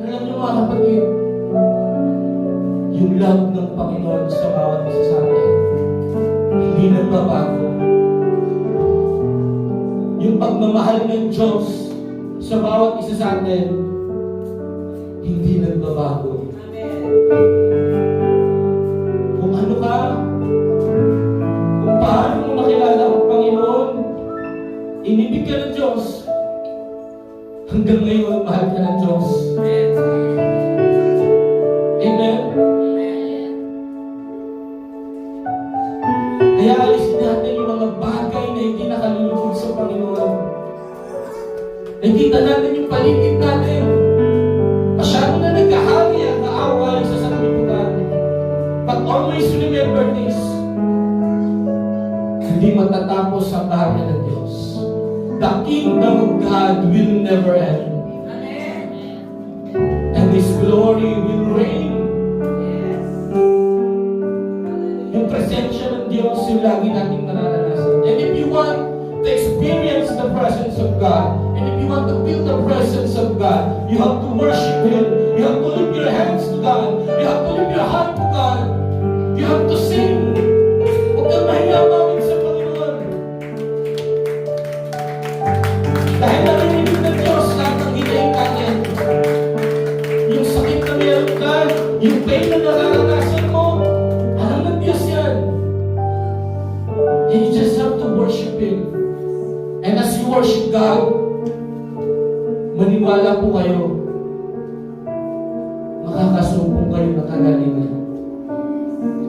Alam niyo mga kapatid, yung love ng Panginoon sa bawat isa sa atin, hindi nagbabago. Yung pagmamahal ng Diyos sa bawat isa sa atin, hindi nagbabago. Amen. Kung ano ka, kung paano mo makilala ang Panginoon, inibig ka ng Diyos, hanggang ngayon, mahal ka ng Diyos. Amen. Amen? Kaya alisin natin yung mga bagay na hindi nakalulugod sa Panginoon. Nakita natin yung paligid natin. Masyado na nagkahagi ang kaaway sa sanglibutan. But always remember this. Hindi matatapos ang kaharian ng Diyos. The kingdom of God will never end. Amen. And His glory will reign. Yes. Yung presensya ng Diyos yung lagi nating nararanasan. And if you want to experience the presence of God, and if you want to feel the presence of God, you have to worship Him. You have to lift your hands to God. You have to lift your heart to God. You have to sing. Huwag kang mahiya mawin sa Panginoon. Dahil narinig ng Diyos lahat ng hinayin natin. Yung sakit na meron ka, yung pain na nararanasan mo, alam ng Diyos yan. And you just have to worship Him. And as you worship God, maniwala po kayo, makakasumpong kayo ng kagalingan.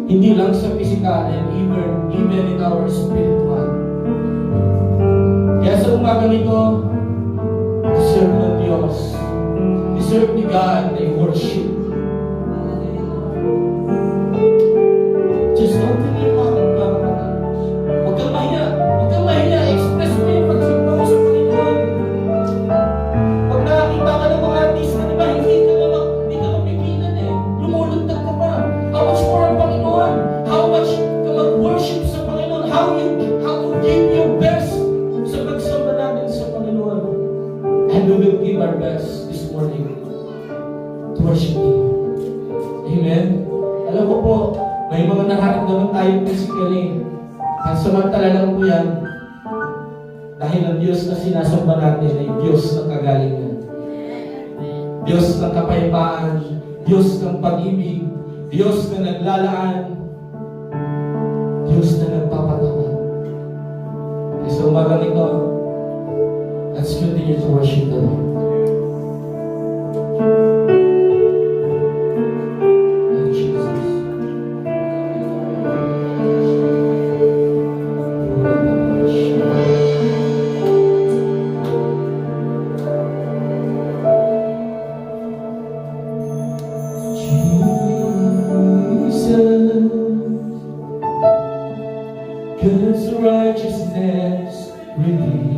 Hindi lang sa physical and even in our spiritual. Kaya sa umagang ito, deserve ng Diyos, deserve ni God na i-worship. Just open your mouth, mga kapatid. Huwag kang mahiya. Huwag kang mahiya. Express mo yung pagsimba mo sa Panginoon. Pag nakakita ka ng mga artista, di ba, hindi ka mapigilan eh. Lumulundag ka pa. How much more ang Panginoon? How much ka mag-worship sa Panginoon? How to give your best sa pagsamba natin sa Panginoon. And we will give our best this morning to worship Him. Amen? Alam ko po, may mga nararamdaman tayo physically. Ang samantala lang po yan. Dahil ang Diyos na sinasamba natin ay Diyos ng kagalingan. Diyos ng kapayapaan. Diyos ng pag-ibig. Diyos na naglalaan. Diyos na nagpapatawa. Kaya sa umagang ito, let's continue to worship the Lord. Oh, Jesus. God's righteousness revealed.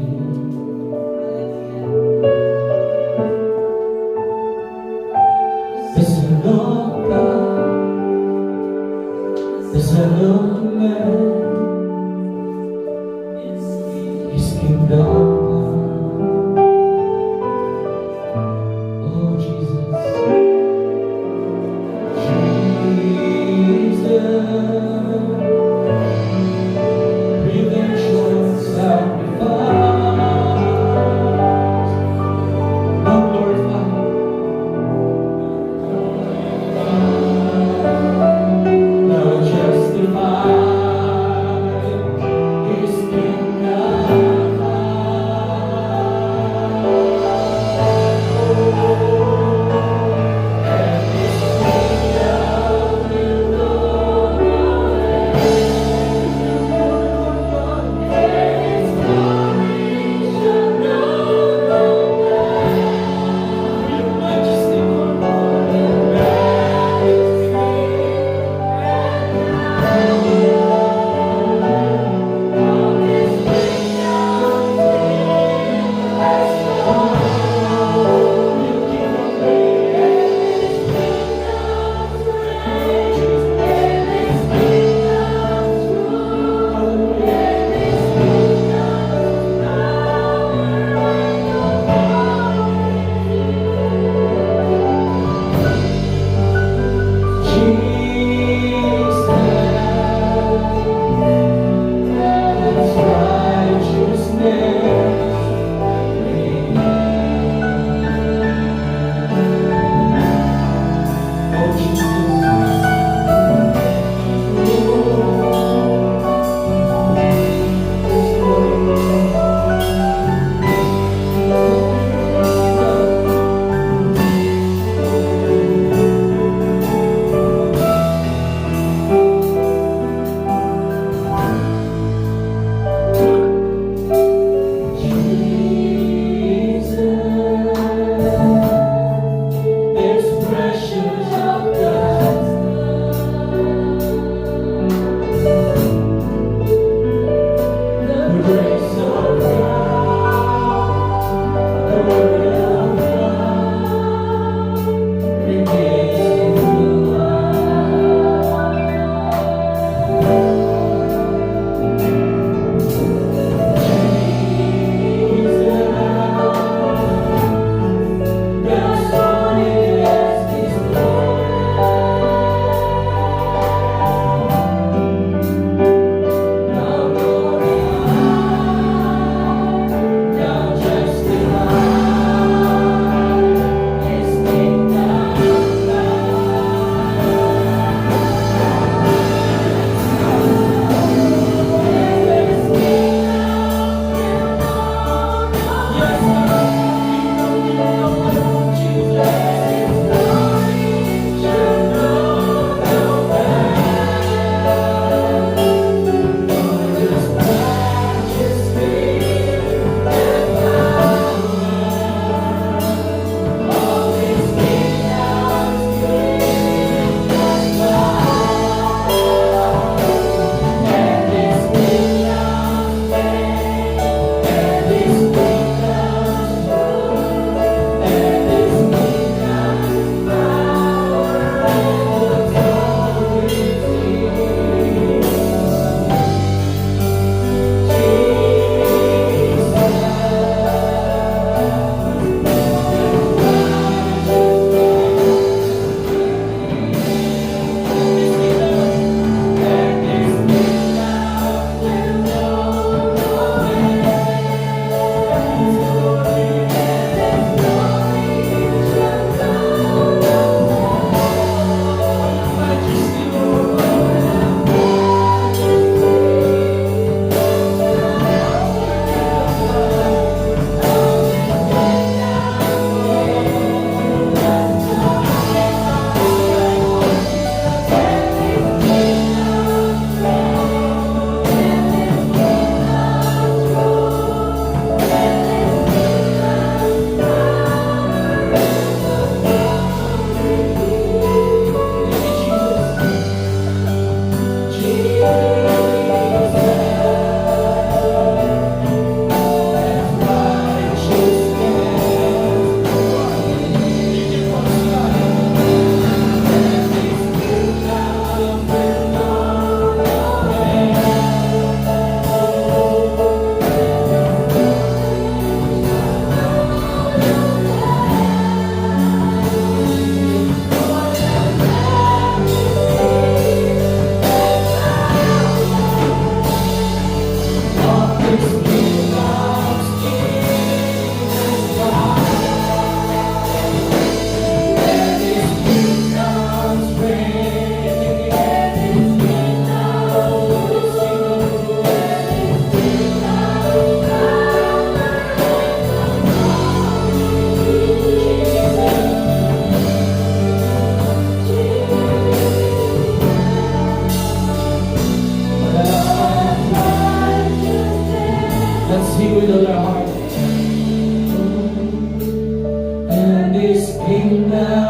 na